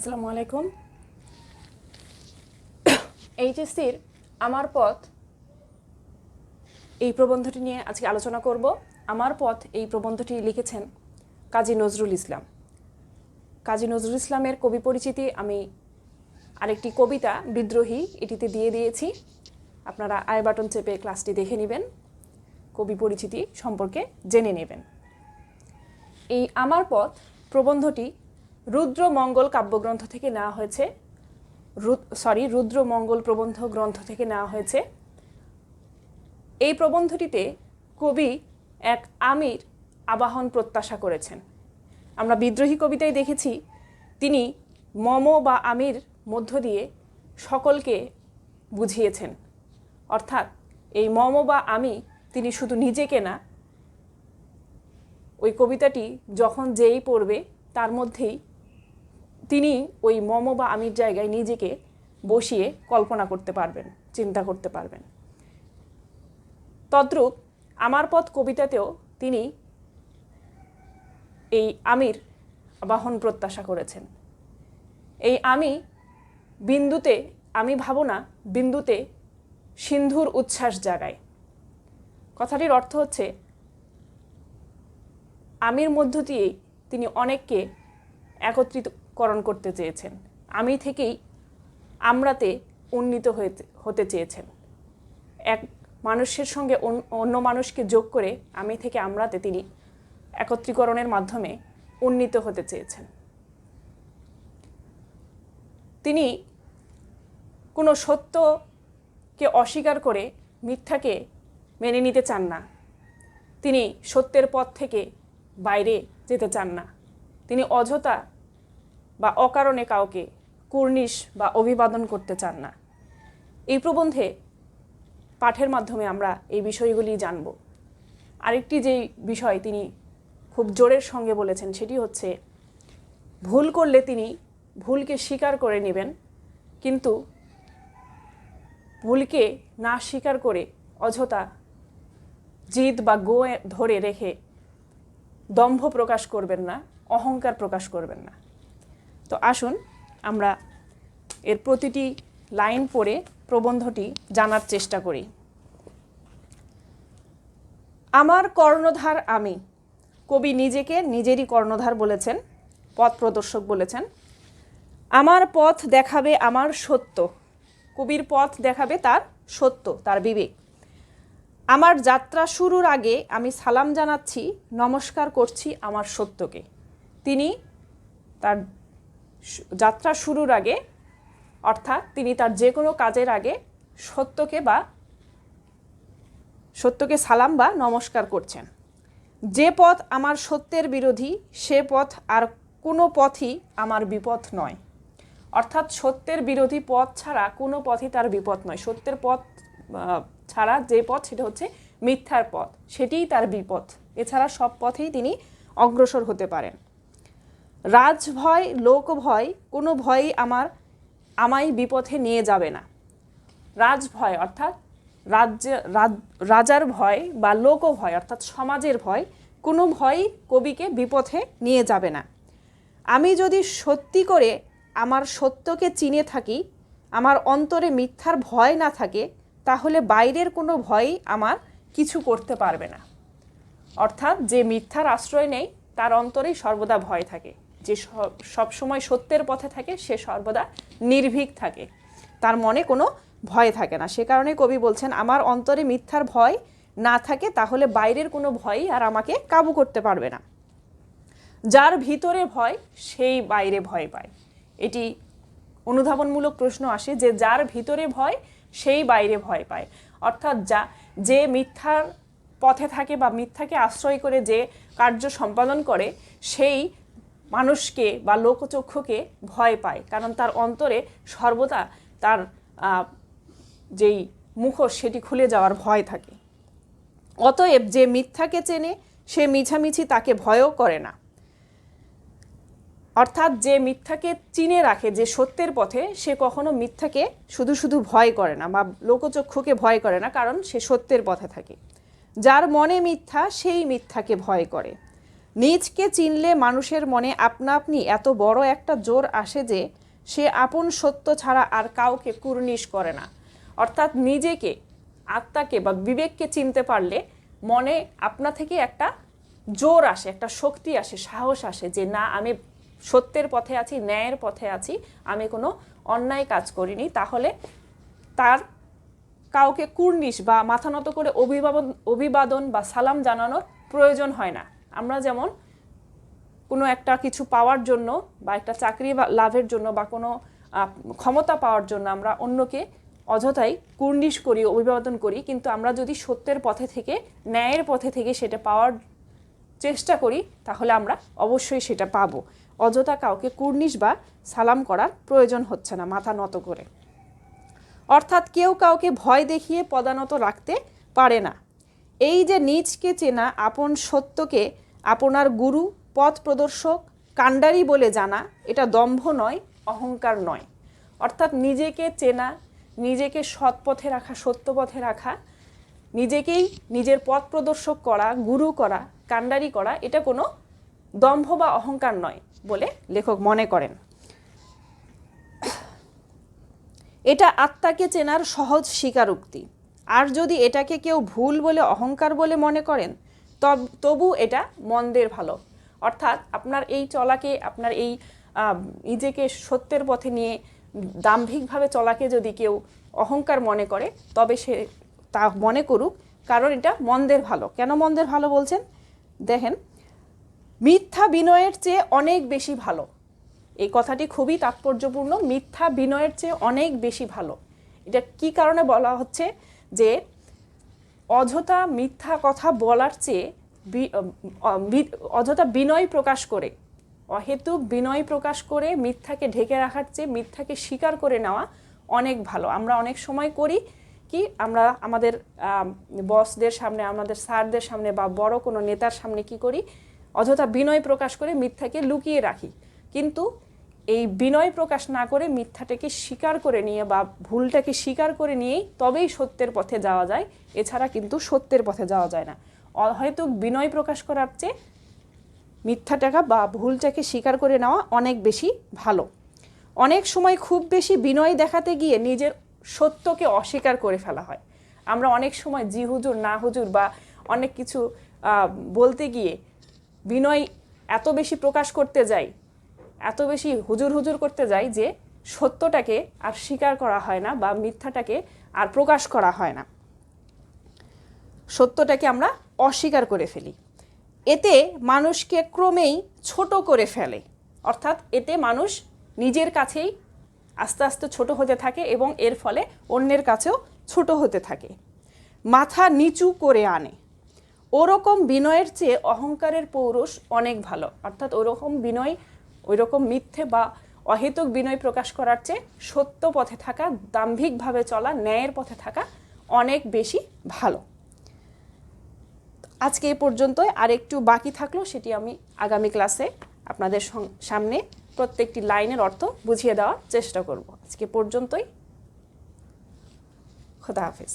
আসসালামু আলাইকুম। এইচএসসির আমার পথ এই প্রবন্ধটি নিয়ে আজকে আলোচনা করব। আমার পথ এই প্রবন্ধটি লিখেছেন কাজী নজরুল ইসলাম। কাজী নজরুল ইসলামের কবি পরিচিতি আমি আরেকটি কবিতা বিদ্রোহী এটিতে দিয়ে দিয়েছি। আপনারা আই বাটন চেপে ক্লাসটি দেখে নেবেন, কবি পরিচিতি সম্পর্কে জেনে নেবেন। এই আমার পথ প্রবন্ধটি রুদ্রমঙ্গল কাব্যগ্রন্থ থেকে নেওয়া হয়েছে, রুদ্রমঙ্গল প্রবন্ধ গ্রন্থ থেকে নেওয়া হয়েছে। এই প্রবন্ধটিতে কবি এক আমির আবাহন প্রত্যাশা করেছেন। আমরা বিদ্রোহী কবিতায় দেখেছি তিনি মম বা আমির মধ্য দিয়ে সকলকে বুঝিয়েছেন, অর্থাৎ এই মম বা আমি তিনি শুধু নিজেকে না, ওই কবিতাটি যখন যেই পড়বে তার মধ্যেই তিনি ওই মম বা আমির জায়গায় নিজেকে বসিয়ে কল্পনা করতে পারবেন, চিন্তা করতে পারবেন। তদ্রূপ আমার পথ কবিতাতেও তিনি এই আমির আবাহন প্রত্যাশা করেছেন। এই আমি বিন্দুতে, আমি ভাবনা বিন্দুতে সিন্ধুর উচ্ছ্বাস জাগায়। কথাটির অর্থ হচ্ছে আমির মধ্য দিয়েই তিনি অনেককে একত্রিতকরণ করতে চেয়েছেন, আমি থেকেই আমরাতে উন্নীত হতে চেয়েছেন। এক মানুষের সঙ্গে অন্য মানুষকে যোগ করে আমি থেকে আমরাতে তিনি একত্রীকরণের মাধ্যমে উন্নীত হতে চেয়েছেন। তিনি কোনো সত্যকে অস্বীকার করে মিথ্যাকে মেনে নিতে চান না। তিনি সত্যের পথ থেকে বাইরে যেতে চান না। তিনি অযথা বা অকারণে কাউকে কুর্নিশ বা অভিবাদন করতে চান না। এই প্রবন্ধে পাঠের মাধ্যমে আমরা এই বিষয়গুলি জানব। আরেকটি যে বিষয় তিনি খুব জোরের সঙ্গে বলেছেন সেটি হচ্ছে ভুল করলে তিনি ভুলকে স্বীকার করে নেবেন, কিন্তু ভুলকে না স্বীকার করে অযথা জিদ বা গো ধরে রেখে দম্ভ প্রকাশ করবেন না, অহংকার প্রকাশ করবেন না। তো আসুন আমরা এর প্রতিটি লাইন পড়ে প্রবন্ধটি জানার চেষ্টা করি। আমার কর্ণধার আমি। কবি নিজেকে নিজেরই কর্ণধার বলেছেন, পথ প্রদর্শক বলেছেন। আমার পথ দেখাবে আমার সত্য। কবির পথ দেখাবে তার সত্য, তার বিবেক। আমার যাত্রা শুরুর আগে আমি সালাম জানাচ্ছি, নমস্কার করছি আমার সত্যকে। তিনি তার যাত্রা শুরুর আগে, অর্থাৎ তিনি তার যে কোনো কাজের আগে সত্যকে সালাম বা নমস্কার করছেন। যে পথ আমার সত্যের বিরোধী সে পথ আর কোনো পথই আমার বিপথ নয়। অর্থাৎ সত্যের বিরোধী পথ ছাড়া কোনো পথই তার বিপথ নয়। সত্যের পথ ছাড়া যে পথ সেটা হচ্ছে মিথ্যার পথ, সেটিই তার বিপথ। এছাড়া সব পথেই তিনি অগ্রসর হতে পারেন। রাজভয় লোক ভয় কোনো ভয়ই আমায় বিপথে নিয়ে যাবে না। রাজভয় অর্থাৎ রাজার ভয় বা লোক ভয় অর্থাৎ সমাজের ভয়, কোনো ভয়ই কবিকে বিপথে নিয়ে যাবে না। আমি যদি সত্যি করে আমার সত্যকে চিনে থাকি, আমার অন্তরে মিথ্যার ভয় না থাকে, তাহলে বাইরের কোনো ভয়ই আমার কিছু করতে পারবে না। অর্থাৎ যে মিথ্যার আশ্রয় নেই তার অন্তরেই সর্বদা ভয় থাকে। যে সবসময় সত্যের পথে থাকে সে সর্বদা নির্ভীক থাকে, তার মনে কোনো ভয় থাকে না। সে কারণে কবি বলছেন আমার অন্তরে মিথ্যার ভয় না থাকে, তাহলে বাইরের কোনো ভয়ই আর আমাকে কাবু করতে পারবে না। যার ভিতরে ভয় সেই বাইরে ভয় পায়। এটি অনুধাবনমূলক প্রশ্ন আসে যে যার ভিতরে ভয় সেই বাইরে ভয় পায়। অর্থাৎ যে মিথ্যার পথে থাকে বা মিথ্যাকে আশ্রয় করে যে কার্য সম্পাদন করে সেই মানুষকে বা লোকচক্ষুকে ভয় পায়, কারণ তার অন্তরে সর্বদা তার যেই মুখোশ সেটি খুলে যাওয়ার ভয় থাকে। অতএব যে মিথ্যাকে চেনে সে মিছামিছি তাকে ভয়ও করে না। অর্থাৎ যে মিথ্যাকে চিনে রাখে, যে সত্যের পথে, সে কখনো মিথ্যাকে শুধু শুধু ভয় করে না বা লোকচক্ষুকে ভয় করে না, কারণ সে সত্যের পথে থাকে। যার মনে মিথ্যা সেই মিথ্যাকে ভয় করে। নিজকে চিনলে মানুষের মনে আপনা আপনি এত বড় একটা জোর আসে যে সে আপন সত্য ছাড়া আর কাউকে কুর্নিশ করে না। অর্থাৎ নিজেকে, আত্মাকে বা বিবেককে চিনতে পারলে মনে আপনা থেকে একটা জোর আসে, একটা শক্তি আসে, সাহস আসে যে না, আমি সত্যের পথে আছি, ন্যায়ের পথে আছি, আমি কোনো অন্যায় কাজ করিনি। তাহলে তার কাউকে কুর্নিশ বা মাথা নত করে অভিবাদন বা সালাম জানানোর প্রয়োজন হয় না। আমরা যেমন কোনো একটা কিছু পাওয়ার জন্য বা একটা চাকরি লাভের জন্য বা কোনো ক্ষমতা পাওয়ার জন্য আমরা অন্যকে অযথাই কুর্নিশ করি, অভিবাদন করি, কিন্তু আমরা যদি সত্যের পথে থেকে, ন্যায়ের পথে থেকে সেটা পাওয়ার চেষ্টা করি তাহলে আমরা অবশ্যই সেটা পাবো। অযথা কাউকে কুর্নিশ বা সালাম করার প্রয়োজন হচ্ছে না মাথা নত করে। অর্থাৎ কেউ কাউকে ভয় দেখিয়ে পদানত রাখতে পারে না। এই যে নিজকে চেনা, আপন সত্যকে আপনার গুরু, পথ প্রদর্শক, কাণ্ডারি বলে জানা, এটা দম্ভ নয়, অহংকার নয়। অর্থাৎ নিজেকে চেনা, নিজেকে সৎ পথে রাখা, সত্য পথে রাখা, নিজেকেই নিজের পথ প্রদর্শক করা, গুরু করা, কাণ্ডারি করা, এটা কোনো দম্ভ বা অহংকার নয় বলে লেখক মনে করেন। এটা আত্মাকে চেনার সহজ স্বীকারোক্তি। আর যদি এটাকে কেউ ভুল বলে, অহংকার বলে মনে করেন, তবু এটা মন্দের ভালো। অর্থাৎ আপনার এই চলাকে, আপনার এই নিজেকে সত্যের পথে নিয়ে দাম্ভিকভাবে চলাকে যদি কেউ অহংকার মনে করে, তবে সে তা মনে করুক, কারণ এটা মন্দের ভালো। কেন মন্দের ভালো বলছেন? দেখেন, মিথ্যা বিনয়ের চেয়ে অনেক বেশি ভালো। এই কথাটি খুবই তাৎপর্যপূর্ণ। মিথ্যা বিনয়ের চেয়ে অনেক বেশি ভালো। এটা কি কারণে বলা হচ্ছে? যে অযথা মিথ্যা কথা বলার চেয়ে অযথা বিনয় প্রকাশ করে, অহেতুক বিনয় প্রকাশ করে মিথ্যাকে ঢেকে রাখার চেয়ে মিথ্যাকে স্বীকার করে নেওয়া অনেক ভালো। আমরা অনেক সময় করি কি, আমরা আমাদের বসদের সামনে, আমাদের স্যারদের সামনে বা বড় কোনো নেতার সামনে কি করি, অযথা বিনয় প্রকাশ করে মিথ্যাকে লুকিয়ে রাখি। কিন্তু এই বিনয় প্রকাশ না করে মিথ্যাটাকে স্বীকার করে নিয়ে বা ভুলটাকে স্বীকার করে নিয়েই তবেই সত্যের পথে যাওয়া যায়। এছাড়া কিন্তু সত্যের পথে যাওয়া যায় না। অহেতুক বিনয় প্রকাশ করার চেয়ে মিথ্যাটাকে বা ভুলটাকে স্বীকার করে নেওয়া অনেক বেশি ভালো। অনেক সময় খুব বেশি বিনয় দেখাতে গিয়ে নিজের সত্যকে অস্বীকার করে ফেলা হয়। আমরা অনেক সময় জি হুজুর, না হুজুর বা অনেক কিছু বলতে গিয়ে বিনয় এত বেশি প্রকাশ করতে যাই, এত বেশি হুজুর হুজুর করতে যাই যে সত্যটাকে আর স্বীকার করা হয় না বা মিথ্যাটাকে আর প্রকাশ করা হয় না, সত্যটাকে আমরা অস্বীকার করে ফেলি। এতে মানুষকে ক্রমেই ছোট করে ফেলে। অর্থাৎ এতে মানুষ নিজের কাছেই আস্তে আস্তে ছোট হতে থাকে এবং এর ফলে অন্যের কাছেও ছোট হতে থাকে, মাথা নিচু করে আনে। ওরকম বিনয়ের চেয়ে অহংকারের পৌরুষ অনেক ভালো। অর্থাৎ ওরকম বিনয়, ওইরকম মিথ্যে বা অহেতুক বিনয় প্রকাশ করার চেয়ে সত্য পথে থাকা, দাম্ভিকভাবে চলা, ন্যায়ের পথে থাকা অনেক বেশি ভালো। আজকে এই পর্যন্তই। আর একটু বাকি থাকলো, সেটি আমি আগামী ক্লাসে আপনাদের সামনে প্রত্যেকটি লাইনের অর্থ বুঝিয়ে দেওয়ার চেষ্টা করব। আজকে পর্যন্তই। খোদা হাফেজ।